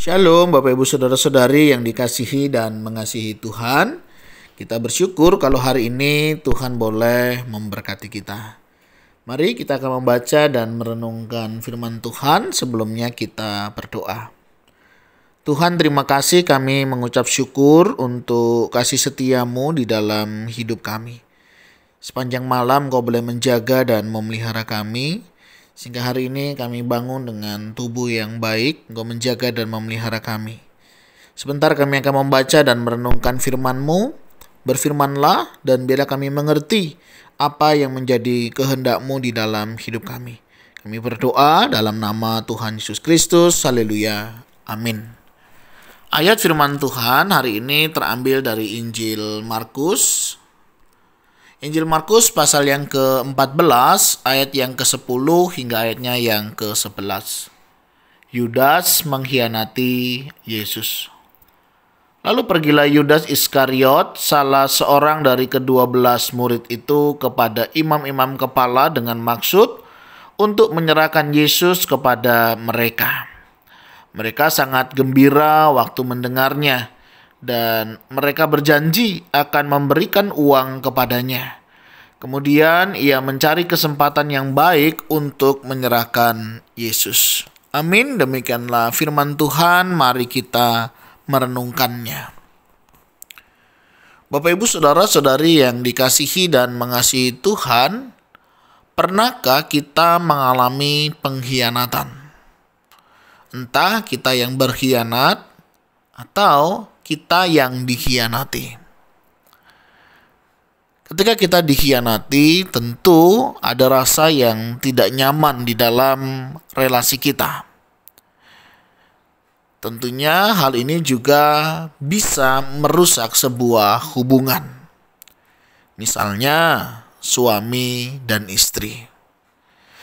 Shalom Bapak Ibu Saudara-saudari yang dikasihi dan mengasihi Tuhan. Kita bersyukur kalau hari ini Tuhan boleh memberkati kita. Mari kita akan membaca dan merenungkan firman Tuhan. Sebelumnya kita berdoa. Tuhan, terima kasih, kami mengucap syukur untuk kasih setiamu di dalam hidup kami. Sepanjang malam Kau boleh menjaga dan memelihara kami, sehingga hari ini kami bangun dengan tubuh yang baik. Engkau menjaga dan memelihara kami. Sebentar kami akan membaca dan merenungkan firman-Mu. Berfirmanlah dan biarlah kami mengerti apa yang menjadi kehendak-Mu di dalam hidup kami. Kami berdoa dalam nama Tuhan Yesus Kristus. Haleluya. Amin. Ayat firman Tuhan hari ini terambil dari Injil Markus. Injil Markus pasal yang ke-14 ayat yang ke-10 hingga ayatnya yang ke-11. Yudas mengkhianati Yesus. Lalu pergilah Yudas Iskariot, salah seorang dari ke-12 murid itu, kepada imam-imam kepala dengan maksud untuk menyerahkan Yesus kepada mereka. Mereka sangat gembira waktu mendengarnya, dan mereka berjanji akan memberikan uang kepadanya. Kemudian ia mencari kesempatan yang baik untuk menyerahkan Yesus. Amin. Demikianlah firman Tuhan. Mari kita merenungkannya. Bapak Ibu Saudara-saudari yang dikasihi dan mengasihi Tuhan, pernahkah kita mengalami pengkhianatan? Entah kita yang berkhianat atau kita yang dikhianati. Ketika kita dikhianati, tentu ada rasa yang tidak nyaman di dalam relasi kita. Tentunya hal ini juga bisa merusak sebuah hubungan. Misalnya suami dan istri.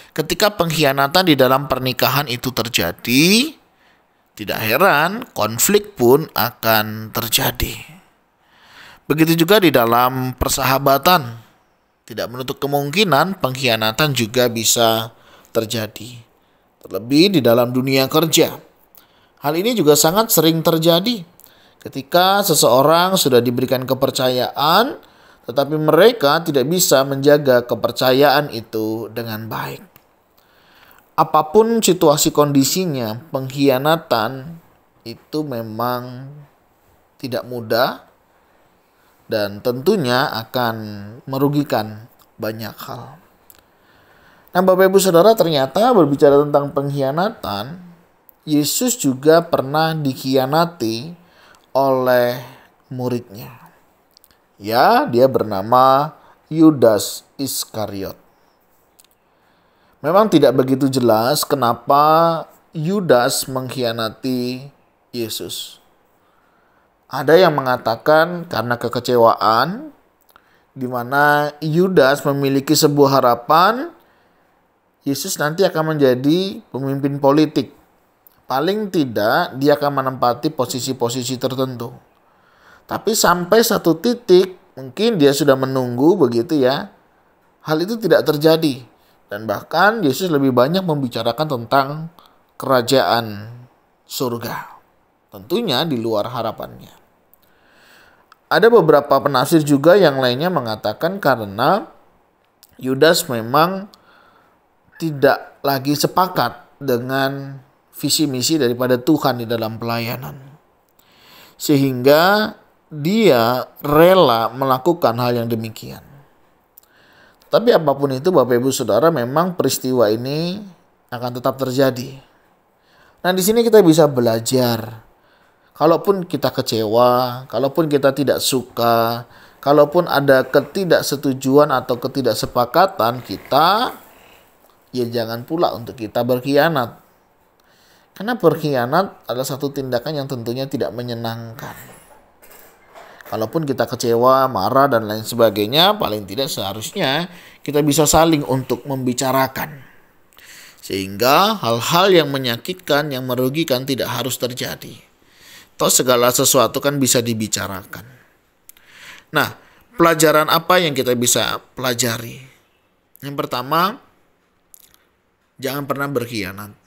Ketika pengkhianatan di dalam pernikahan itu terjadi, tidak heran konflik pun akan terjadi. Begitu juga di dalam persahabatan. Tidak menutup kemungkinan pengkhianatan juga bisa terjadi. Terlebih di dalam dunia kerja. Hal ini juga sangat sering terjadi. Ketika seseorang sudah diberikan kepercayaan, tetapi mereka tidak bisa menjaga kepercayaan itu dengan baik. Apapun situasi kondisinya, pengkhianatan itu memang tidak mudah dan tentunya akan merugikan banyak hal. Nah, Bapak Ibu Saudara, ternyata berbicara tentang pengkhianatan, Yesus juga pernah dikhianati oleh muridnya. Ya, dia bernama Yudas Iskariot. Memang tidak begitu jelas kenapa Yudas mengkhianati Yesus. Ada yang mengatakan karena kekecewaan, di mana Yudas memiliki sebuah harapan Yesus nanti akan menjadi pemimpin politik. Paling tidak dia akan menempati posisi-posisi tertentu. Tapi sampai satu titik mungkin dia sudah menunggu begitu ya. Hal itu tidak terjadi. Dan bahkan Yesus lebih banyak membicarakan tentang kerajaan surga. Tentunya di luar harapannya. Ada beberapa penafsir juga yang lainnya mengatakan karena Yudas memang tidak lagi sepakat dengan visi misi daripada Tuhan di dalam pelayanan. Sehingga dia rela melakukan hal yang demikian. Tapi apapun itu Bapak Ibu Saudara, memang peristiwa ini akan tetap terjadi. Nah, di sini kita bisa belajar. Kalaupun kita kecewa, kalaupun kita tidak suka, kalaupun ada ketidaksetujuan atau ketidaksepakatan kita, ya jangan pula untuk kita berkhianat. Karena berkhianat adalah satu tindakan yang tentunya tidak menyenangkan. Kalaupun kita kecewa, marah, dan lain sebagainya, paling tidak seharusnya kita bisa saling untuk membicarakan. Sehingga hal-hal yang menyakitkan, yang merugikan tidak harus terjadi. Toh segala sesuatu kan bisa dibicarakan. Nah, pelajaran apa yang kita bisa pelajari? Yang pertama, jangan pernah berkhianat.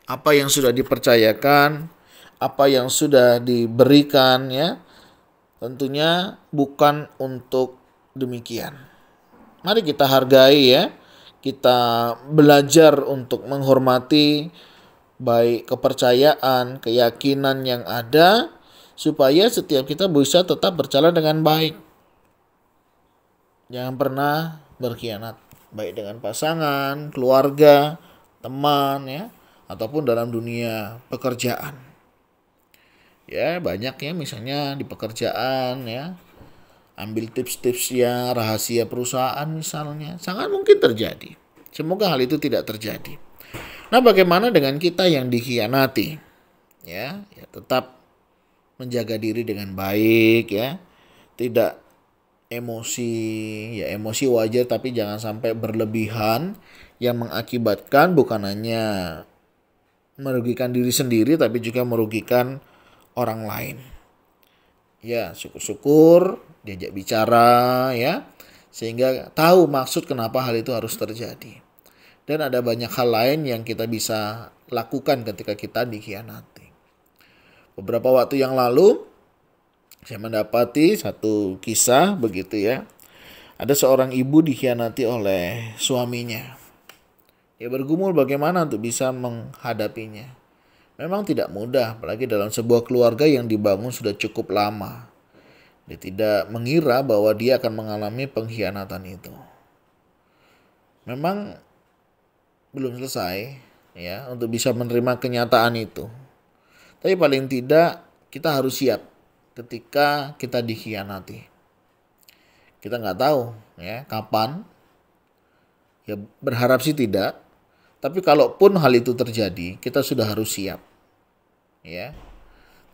Apa yang sudah dipercayakan, apa yang sudah diberikan ya, tentunya bukan untuk demikian. Mari kita hargai ya, kita belajar untuk menghormati baik kepercayaan, keyakinan yang ada, supaya setiap kita bisa tetap berjalan dengan baik. Jangan pernah berkhianat, baik dengan pasangan, keluarga, teman ya, ataupun dalam dunia pekerjaan. Ya, banyak ya misalnya di pekerjaan ya, ambil tips-tipsnya, rahasia perusahaan misalnya, sangat mungkin terjadi. Semoga hal itu tidak terjadi. Nah, bagaimana dengan kita yang dikhianati? Ya, tetap menjaga diri dengan baik ya. Tidak emosi, ya emosi wajar tapi jangan sampai berlebihan yang mengakibatkan bukan hanya merugikan diri sendiri tapi juga merugikan orang lain. Ya, syukur-syukur diajak bicara ya, sehingga tahu maksud kenapa hal itu harus terjadi. Dan ada banyak hal lain yang kita bisa lakukan ketika kita dikhianati. Beberapa waktu yang lalu saya mendapati satu kisah begitu ya. Ada seorang ibu dikhianati oleh suaminya. Dia bergumul bagaimana untuk bisa menghadapinya. Memang tidak mudah, apalagi dalam sebuah keluarga yang dibangun sudah cukup lama. Dia tidak mengira bahwa dia akan mengalami pengkhianatan itu. Memang belum selesai ya untuk bisa menerima kenyataan itu. Tapi paling tidak kita harus siap ketika kita dikhianati. Kita nggak tahu ya kapan. Ya berharap sih tidak. Tapi kalaupun hal itu terjadi, kita sudah harus siap. Ya.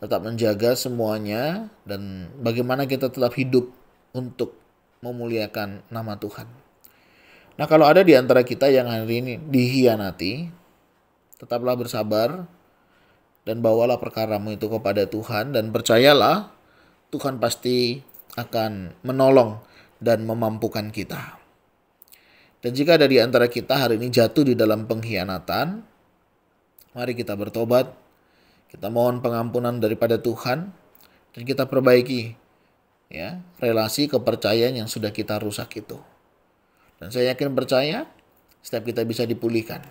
Tetap menjaga semuanya dan bagaimana kita tetap hidup untuk memuliakan nama Tuhan. Nah, kalau ada di antara kita yang hari ini dikhianati, tetaplah bersabar dan bawalah perkaramu itu kepada Tuhan dan percayalah Tuhan pasti akan menolong dan memampukan kita. Dan jika ada di antara kita hari ini jatuh di dalam pengkhianatan, mari kita bertobat, kita mohon pengampunan daripada Tuhan, dan kita perbaiki ya relasi kepercayaan yang sudah kita rusak itu. Dan saya yakin percaya setiap kita bisa dipulihkan.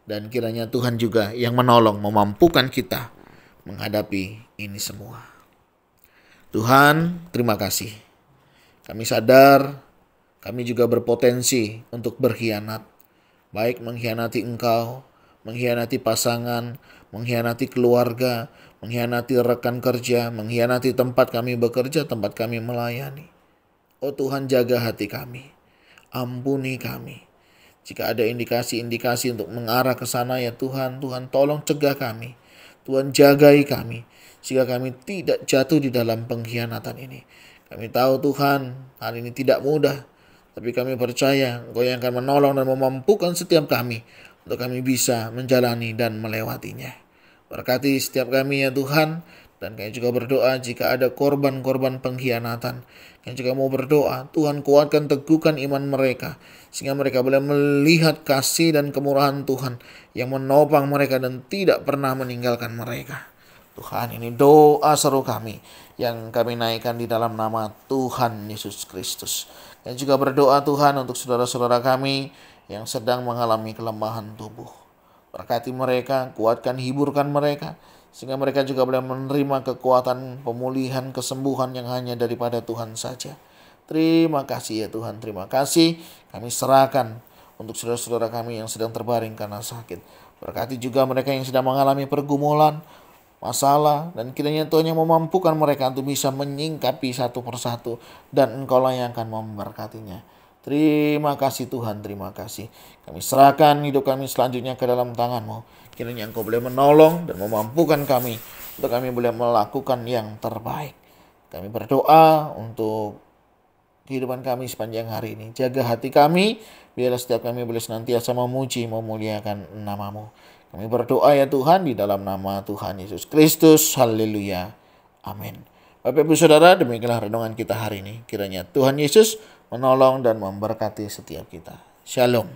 Dan kiranya Tuhan juga yang menolong, memampukan kita menghadapi ini semua. Tuhan, terima kasih. Kami sadar, kami juga berpotensi untuk berkhianat. Baik mengkhianati Engkau, mengkhianati pasangan, mengkhianati keluarga, mengkhianati rekan kerja, mengkhianati tempat kami bekerja, tempat kami melayani. Oh Tuhan, jaga hati kami. Ampuni kami. Jika ada indikasi-indikasi untuk mengarah ke sana ya Tuhan, Tuhan tolong cegah kami. Tuhan jagai kami, sehingga kami tidak jatuh di dalam pengkhianatan ini. Kami tahu Tuhan, hal ini tidak mudah. Tapi kami percaya Engkau yang akan menolong dan memampukan setiap kami untuk kami bisa menjalani dan melewatinya. Berkati setiap kami ya Tuhan. Dan kami juga berdoa jika ada korban-korban pengkhianatan. Kami juga mau berdoa, Tuhan kuatkan teguhkan iman mereka. Sehingga mereka boleh melihat kasih dan kemurahan Tuhan yang menopang mereka dan tidak pernah meninggalkan mereka. Tuhan, ini doa seru kami yang kami naikkan di dalam nama Tuhan Yesus Kristus. Dan juga berdoa Tuhan untuk saudara-saudara kami yang sedang mengalami kelemahan tubuh. Berkati mereka, kuatkan, hiburkan mereka. Sehingga mereka juga boleh menerima kekuatan pemulihan, kesembuhan yang hanya daripada Tuhan saja. Terima kasih ya Tuhan, terima kasih. Kami serahkan untuk saudara-saudara kami yang sedang terbaring karena sakit. Berkati juga mereka yang sedang mengalami pergumulan, masalah. Dan kiranya Tuhan yang memampukan mereka untuk bisa menyingkapi satu persatu. Dan Engkaulah yang akan memberkatinya. Terima kasih Tuhan, terima kasih. Kami serahkan hidup kami selanjutnya ke dalam tangan-Mu. Kiranya Engkau boleh menolong dan memampukan kami untuk kami boleh melakukan yang terbaik. Kami berdoa untuk kehidupan kami sepanjang hari ini. Jaga hati kami, biarlah setiap kami boleh senantiasa memuji, memuliakan nama-Mu. Kami berdoa ya Tuhan di dalam nama Tuhan Yesus Kristus. Haleluya. Amin. Bapak Ibu Saudara, demikianlah renungan kita hari ini. Kiranya Tuhan Yesus menolong dan memberkati setiap kita. Shalom.